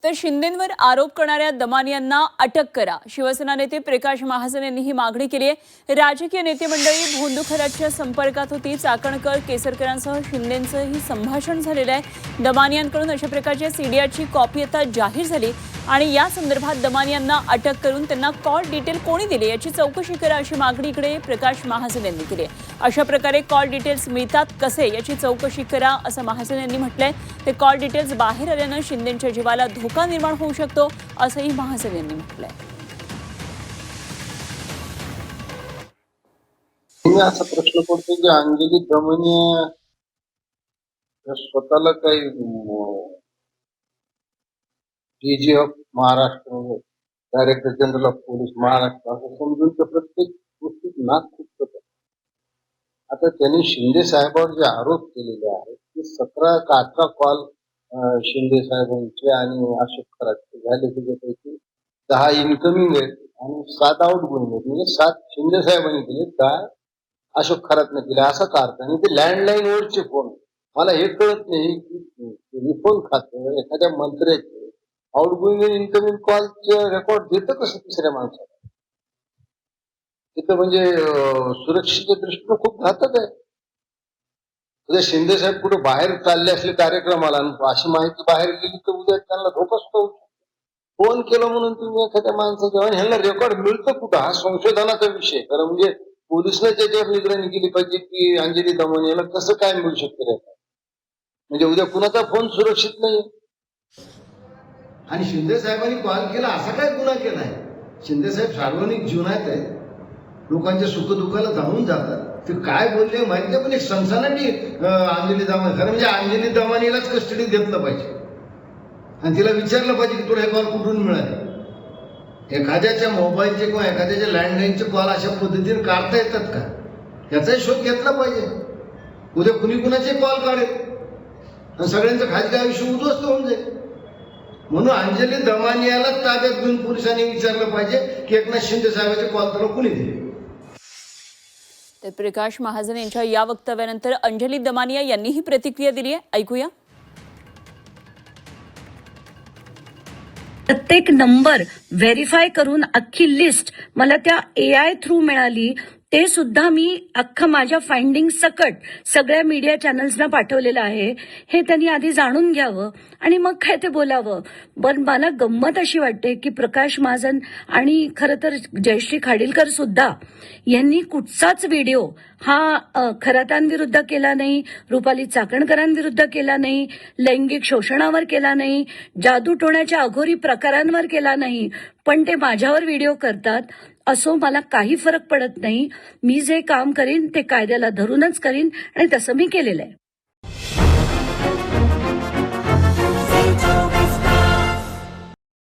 तर शिंदेंवर आरोप करणाऱ्या दमानियांना अटक करा. शिवसेना नेते प्रकाश महाजन यांनी ही मागणी केली आहे. राजकीय नेते मंडळी भोंदूखराच्या संपर्कात होती. चाकणकर केसरकरांसह शिंदेंचंही संभाषण झालेलं आहे. दमानियांकडून अशा प्रकारच्या सीडीआरची कॉपी आता जाहीर झाली आणि या संदर्भात दमानियांना अटक करून त्यांना कॉल डिटेल कोणी दिले याची चौकशी करा, अशी मागणी इकडे प्रकाश महाजन यांनी केली आहे. अशा प्रकारे कॉल डिटेल्स मिळतात कसे याची चौकशी करा, असं महाजन यांनी म्हटलंय. ते कॉल डिटेल्स बाहेर आल्यानं शिंदेंच्या जीवाला धोका निर्माण होऊ शकतो, असंही महाजन यांनी म्हटलंय. असा प्रश्न पडतो की अंजली दमनिया स्वतःला काही DG of Maharashtra, director general of police Maharashtra असं समजून तर प्रत्येक गोष्टीत नाक खुपतात. आता त्यांनी शिंदे साहेबांवर जे आरोप केलेले आहेत ते 17 का 18 कॉल शिंदे साहेबांचे आणि अशोक खरातचे झाले, त्याच्यापैकी 10 इनकमिंग आहेत आणि 7 आउट गोईंग आहेत. म्हणजे 7 शिंदे साहेबांनी केले, 10 अशोक खरातने केले असा का अर्थ. आणि ते लँडलाईन वरचे फोन, मला हे कळत नाही की टेलिफोन खातं एखाद्या मंत्र्याचे आउटगोईंग आणि इनकमिंग कॉलचे रेकॉर्ड देतं कसं तिसऱ्या माणसाला. तिथं म्हणजे सुरक्षेच्या दृष्टीनं खूप घातक आहे. उद्या शिंदे साहेब कुठे बाहेर चालले असले कार्यक्रमाला, अशी माहिती बाहेर गेली तर उद्या त्यांना धोका सुद्धा होऊ शकतो. फोन केलं म्हणून तुम्ही एखाद्या माणसाच्या, आणि ह्यांना रेकॉर्ड मिळतं कुठं, हा संशोधनाचा विषय. कारण म्हणजे पोलिसने त्याच्यावर निगराणी केली पाहिजे की अंजली दमनियाला कसं काय मिळू शकते रेकॉर्ड. म्हणजे उद्या कुणाचा फोन सुरक्षित नाही. आणि शिंदे साहेबांनी कॉल केला असा काय गुन्हा केलाय? शिंदे साहेब सार्वजनिक जीवनात आहेत, लोकांच्या सुखदुःखाला धावून जातात. ते काय बोलले माहिती आहे, पण एक सनसनाटी अंजली दमानी, खरं म्हणजे अंजली दमानीलाच कस्टडीत घेतलं पाहिजे आणि तिला विचारलं पाहिजे की तुला हे कॉल कुठून मिळाले. एखाद्याच्या मोबाईलचे किंवा एखाद्याच्या लँडलाईनचे कॉल अशा पद्धतीने काढता येतात का, याचाही शोध घेतला पाहिजे. उद्या कुणी कुणाचे कॉल काढेल आणि सगळ्यांचं खाजगी आयुष्य उद्ध्वस्त होऊन जाईल. म्हणून अंजली दमानियाला ताब्यात घेऊन पोलिसांनी विचारलं पाहिजे की एकनाथ शिंदे साहेबांचे कॉल तुला कुणी दिले. तर प्रकाश महाजन यांच्या या वक्तव्यानंतर अंजली दमानिया यांनीही प्रतिक्रिया दिली आहे. ऐकूया. प्रत्येक नंबर व्हेरीफाय करून अख्खी लिस्ट मला त्या AI थ्रू मिळाली. ते सुद्धा मी अख्खं माझ्या फाइंडिंग सकट सगळ्या मीडिया चॅनल्सना पाठवलेलं आहे. हे त्यांनी आधी जाणून घ्यावं आणि मग काय ते बोलावं. पण मला गंमत अशी वाटते की प्रकाश महाजन आणि खरं तर जयश्री खाडीलकर सुद्धा यांनी कुठचाच व्हिडिओ हा खरातांविरुद्ध केला नाही, रुपाली चाकणकरांविरुद्ध केला नाही, लैंगिक शोषणावर केला नाही, जादूटोण्याच्या अघोरी प्रकारांवर केला नाही. पण ते माझ्यावर व्हिडिओ करतात. असो, मला काही फरक पडत नाही. मी जे काम करीन ते कायद्याला धरूनच करीन आणि तसं मी केलेलं आहे.